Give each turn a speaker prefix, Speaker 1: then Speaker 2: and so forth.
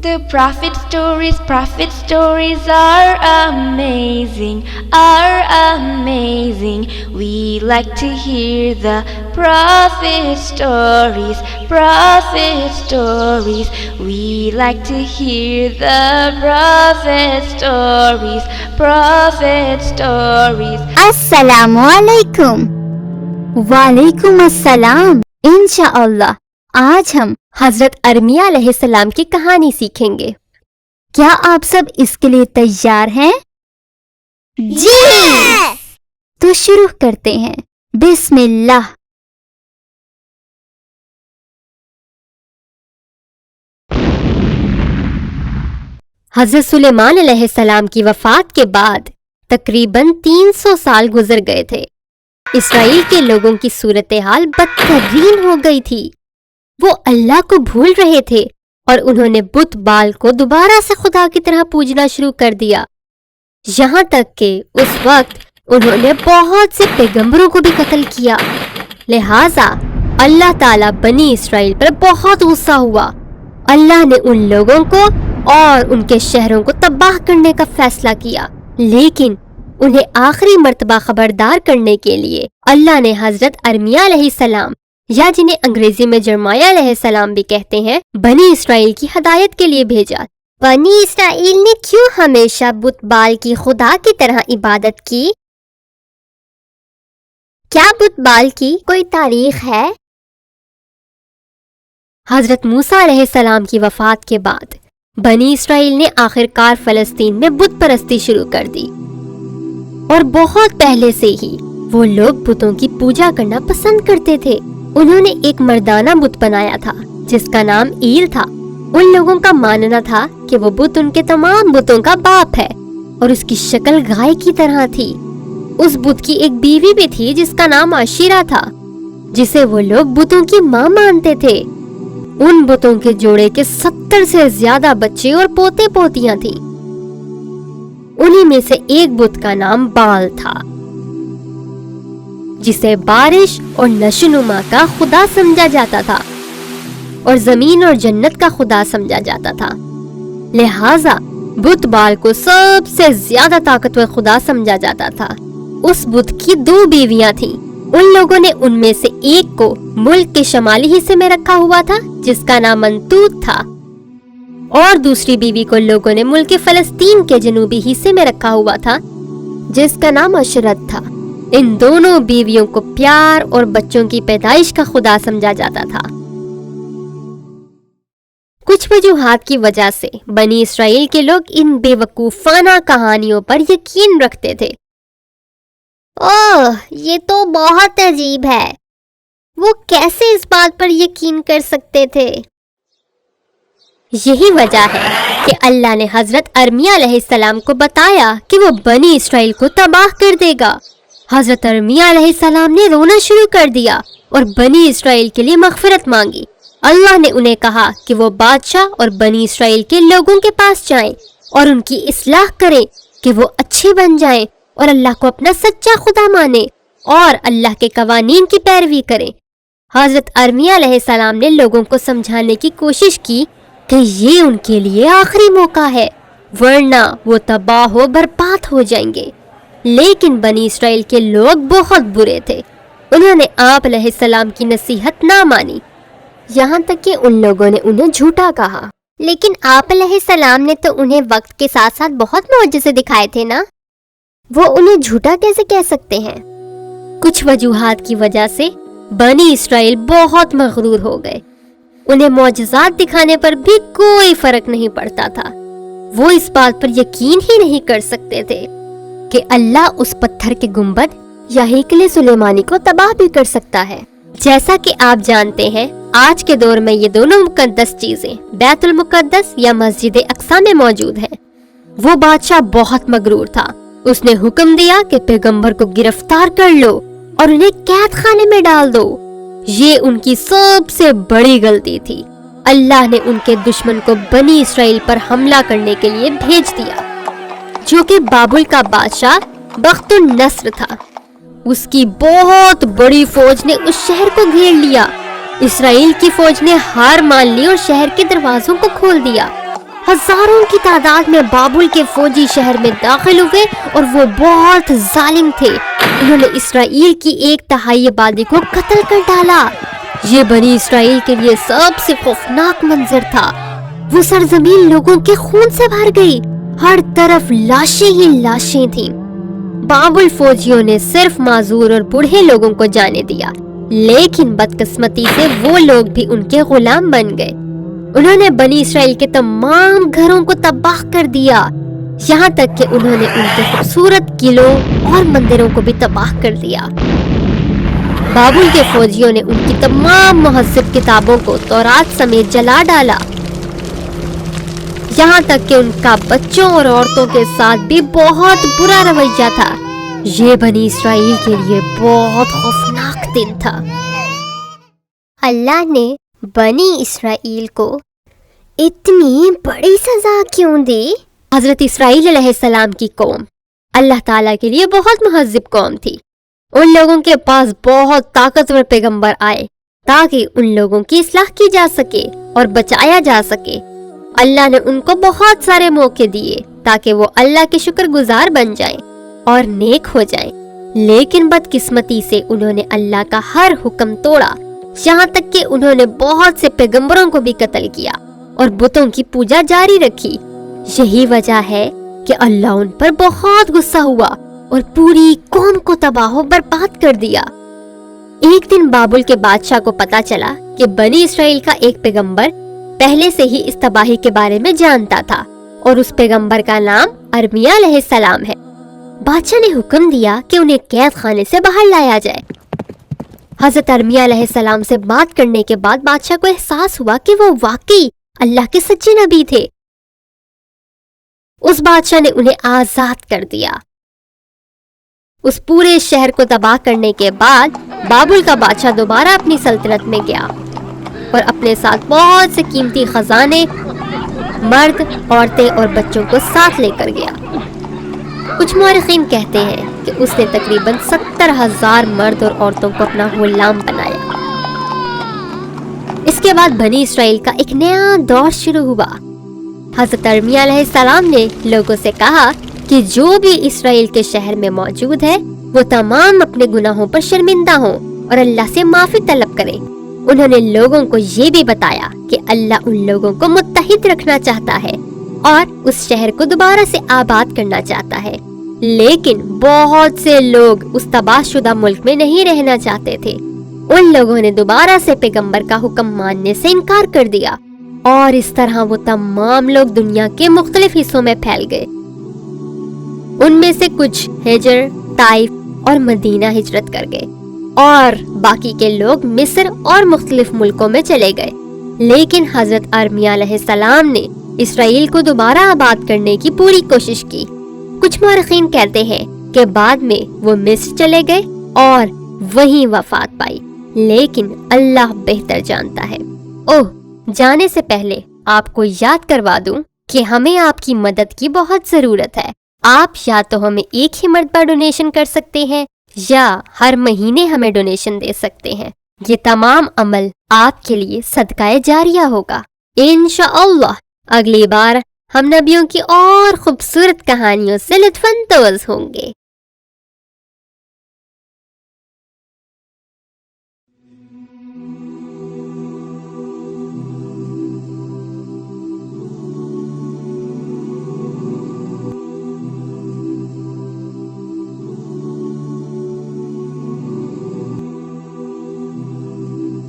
Speaker 1: The prophet stories are amazing, We like to hear the prophet stories, We like to hear the prophet stories.
Speaker 2: Assalamu alaikum. वालेकुम अस्सलाम. इंशाअल्लाह आज हम हजरत अरमिया अलैहिस्सलाम की कहानी सीखेंगे. क्या आप सब इसके लिए तैयार हैं? जी! तो शुरू करते हैं. बिस्मिल्लाह. हजरत सुलेमान अलैहिस्सलाम की वफात के बाद तकरीबन 300 साल गुजर गए थे. इसराइल के लोगों की सूरत हाल बदतरीन हो गई थी. वो अल्लाह को भूल रहे थे और उन्होंने बुत बाल को दोबारा से खुदा की तरह पूजना शुरू कर दिया. यहाँ तक कि उस वक्त उन्होंने बहुत से पैगंबरों को भी कत्ल किया. लिहाजा अल्लाह ताला बनी इसराइल पर बहुत गुस्सा हुआ. अल्लाह ने उन लोगों को और उनके शहरों को तबाह करने का फैसला किया. लेकिन उन्हें आखिरी मर्तबा खबरदार करने के लिए अल्लाह ने हजरत अरमिया अलैहिस्सलाम या जिन्हें अंग्रेजी में जरमाया अलैहिस्सलाम भी कहते हैं बनी इसराइल की हदायत के लिए भेजा. बनी इसराइल ने क्यों हमेशा बुत बाल की खुदा की तरह इबादत की? क्या बुत बाल की कोई तारीख है? हजरत मूसा अलैहिस्सलाम की वफात के बाद बनी इसराइल ने आखिरकार फलस्तीन में बुत परस्ती शुरू कर दी. और बहुत पहले से ही वो लोग बुतों की पूजा करना पसंद करते थे. उन्होंने एक मर्दाना बुत बनाया था जिसका नाम ईल था. उन लोगों का मानना था कि वो बुत उनके तमाम बुतों का बाप है और उसकी शक्ल गाय की तरह थी. उस बुत की एक बीवी भी थी जिसका नाम आशिरा था, जिसे वो लोग बुतों की माँ मानते थे. उन बुतों के जोड़े के 70 से ज्यादा बच्चे और पोते पोतियां थी. उन्हीं में से एक बुत का नाम बाल था, जिसे बारिश और नशोनुमा का खुदा समझा जाता था और जमीन और जन्नत का खुदा समझा जाता था. लिहाजा बुत बाल को सबसे ज्यादा ताकतवर खुदा समझा जाता था. उस बुत की 2 बीवियां थीं. उन लोगों ने उनमें से एक को मुल्क के शमाली हिस्से में रखा हुआ था जिसका नाम मंतूत था, और दूसरी बीवी को लोगों ने मुल्क फलस्तीन के जनूबी हिस्से में रखा हुआ था जिसका नाम अशरत था. इन दोनों बीवियों को प्यार और बच्चों की पैदाइश का खुदा समझा जाता था. कुछ वजूहात की वजह से बनी इसराइल के लोग इन बेवकूफाना कहानियों पर यकीन रखते थे. ओह, ये तो बहुत अजीब है. वो कैसे इस बात पर यकीन कर सकते थे? यही वजह है कि अल्लाह ने हजरत अरमिया अलैहिस्सलाम को बताया कि वो बनी इसराइल को तबाह कर देगा. हजरत अरमिया अलैहिस्सलाम ने रोना शुरू कर दिया और बनी इसराइल के लिए मगफिरत मांगी. अल्लाह ने उन्हें कहा कि वो बादशाह और बनी इसराइल के लोगों के पास जाएं और उनकी इस्लाह करें कि वो अच्छे बन जाएं और अल्लाह को अपना सच्चा खुदा माने और अल्लाह के कवानीन की पैरवी करें. हजरत अरमिया अलैहिस्सलाम ने लोगों को समझाने की कोशिश की कि ये उनके लिए आखिरी मौका है, वरना वो तबाह हो बर्बाद हो जाएंगे. लेकिन बनी इसराइल के लोग बहुत बुरे थे. उन्होंने आप अलैहिस्सलाम की नसीहत ना मानी. यहाँ तक कि उन लोगों ने उन्हें झूठा कहा. लेकिन आप अलैहिस्सलाम ने तो उन्हें वक्त के साथ साथ बहुत मौजज़े दिखाए थे ना, वो उन्हें झूठा कैसे कह सकते हैं? कुछ वजूहात की वजह से बनी इसराइल बहुत मगरूर हो गए. उन्हें मौजज़ात दिखाने पर भी कोई फर्क नहीं पड़ता था. वो इस बात पर यकीन ही नहीं कर सकते थे कि अल्लाह उस पत्थर के गुंबद या हेकले सुलेमानी को तबाह भी कर सकता है. जैसा कि आप जानते हैं, आज के दौर में ये दोनों मुकद्दस चीजें बैतुल मुकद्दस या मस्जिद अक्सा में मौजूद हैं. वो बादशाह बहुत मगरूर था. उसने हुक्म दिया कि पैगंबर को गिरफ्तार कर लो और उन्हें कैद खाने में डाल दो. ये उनकी सबसे बड़ी गलती थी. अल्लाह ने उनके दुश्मन को बनी इसराइल पर हमला करने के लिए भेज दिया, जो कि बाबुल का बादशाह बख्तुन नस्र था. उसकी बहुत बड़ी फौज ने उस शहर को घेर लिया. इसराइल की फौज ने हार मान ली और शहर के दरवाजों को खोल दिया. ہزاروں کی تعداد میں بابل کے فوجی شہر میں داخل ہوئے اور وہ بہت ظالم تھے. انہوں نے اسرائیل کی 1/3 آبادی کو قتل کر ڈالا. یہ بنی اسرائیل کے لیے سب سے خوفناک منظر تھا. وہ سرزمین لوگوں کے خون سے بھر گئی. ہر طرف لاشیں ہی لاشیں تھیں. بابل فوجیوں نے صرف معذور اور بوڑھے لوگوں کو جانے دیا، لیکن بدقسمتی سے وہ لوگ بھی ان کے غلام بن گئے. انہوں نے بنی اسرائیل کے تمام گھروں کو تباہ کر دیا، یہاں تک کہ انہوں نے ان کے خوبصورت قلعوں اور مندروں کو بھی تباہ کر دیا. بابل کے فوجیوں نے ان کی تمام مہذب کتابوں کو تورات سمیت جلا ڈالا، یہاں تک کہ ان کا بچوں اور عورتوں کے ساتھ بھی بہت برا رویہ تھا. یہ بنی اسرائیل کے لیے بہت خوفناک دن تھا. اللہ نے بنی اسرائیل کو اتنی بڑی سزا کیوں دی؟ حضرت اسرائیل علیہ السلام کی قوم اللہ تعالیٰ کے لیے بہت مہذب قوم تھی. ان لوگوں کے پاس بہت طاقتور پیغمبر آئے تاکہ ان لوگوں کی اصلاح کی جا سکے اور بچایا جا سکے. اللہ نے ان کو بہت سارے موقع دیے تاکہ وہ اللہ کے شکر گزار بن جائیں اور نیک ہو جائیں، لیکن بدقسمتی سے انہوں نے اللہ کا ہر حکم توڑا، یہاں تک کہ انہوں نے بہت سے پیغمبروں کو بھی قتل کیا اور بتوں کی پوجا جاری رکھی. یہی وجہ ہے کہ اللہ ان پر بہت غصہ ہوا اور پوری قوم کو تباہ و برباد کر دیا. ایک دن بابل کے بادشاہ کو پتا چلا کہ بنی اسرائیل کا ایک پیغمبر پہلے سے ہی اس تباہی کے بارے میں جانتا تھا اور اس پیغمبر کا نام ارمیا علیہ السلام ہے. بادشاہ نے حکم دیا کہ انہیں قید خانے سے باہر لایا جائے. حضرت ارمیا علیہ السلام سے بات کرنے کے بعد بادشاہ کو احساس ہوا کہ وہ واقعی اللہ کے سچے نبی تھے. اس بادشاہ نے انہیں آزاد کر دیا. اس پورے شہر کو تباہ کرنے کے بعد بابل کا بادشاہ دوبارہ اپنی سلطنت میں گیا اور اپنے ساتھ بہت سے قیمتی خزانے، مرد، عورتیں اور بچوں کو ساتھ لے کر گیا. کچھ مورخین کہتے ہیں کہ اس نے تقریباً 70,000 مرد اور عورتوں کو اپنا غلام بنایا. اس کے بعد بنی اسرائیل کا ایک نیا دور شروع ہوا. حضرت ارمیا علیہ السلام نے لوگوں سے کہا کہ جو بھی اسرائیل کے شہر میں موجود ہے وہ تمام اپنے گناہوں پر شرمندہ ہوں اور اللہ سے معافی طلب کریں. انہوں نے لوگوں کو یہ بھی بتایا کہ اللہ ان لوگوں کو متحد رکھنا چاہتا ہے اور اس شہر کو دوبارہ سے آباد کرنا چاہتا ہے، لیکن بہت سے لوگ اس تباہ شدہ ملک میں نہیں رہنا چاہتے تھے. ان لوگوں نے دوبارہ سے پیغمبر کا حکم ماننے سے انکار کر دیا اور اس طرح وہ تمام لوگ دنیا کے مختلف حصوں میں پھیل گئے. ان میں سے کچھ ہجر، طائف اور مدینہ ہجرت کر گئے اور باقی کے لوگ مصر اور مختلف ملکوں میں چلے گئے. لیکن حضرت ارمیا علیہ السلام نے اسرائیل کو دوبارہ آباد کرنے کی پوری کوشش کی. کچھ مورخین کہتے ہیں کہ بعد میں وہ مصر چلے گئے اور وہیں وفات پائی، لیکن اللہ بہتر جانتا ہے. جانے سے پہلے آپ کو یاد کروا دوں کہ ہمیں آپ کی مدد کی بہت ضرورت ہے. آپ یا تو ہمیں ایک ہی مرتبہ ڈونیشن کر سکتے ہیں یا ہر مہینے ہمیں ڈونیشن دے سکتے ہیں. یہ تمام عمل آپ کے لیے صدقہ جاریہ ہوگا. انشاءاللہ اگلی بار ہم نبیوں کی اور خوبصورت کہانیوں سے لطف اندوز ہوں گے.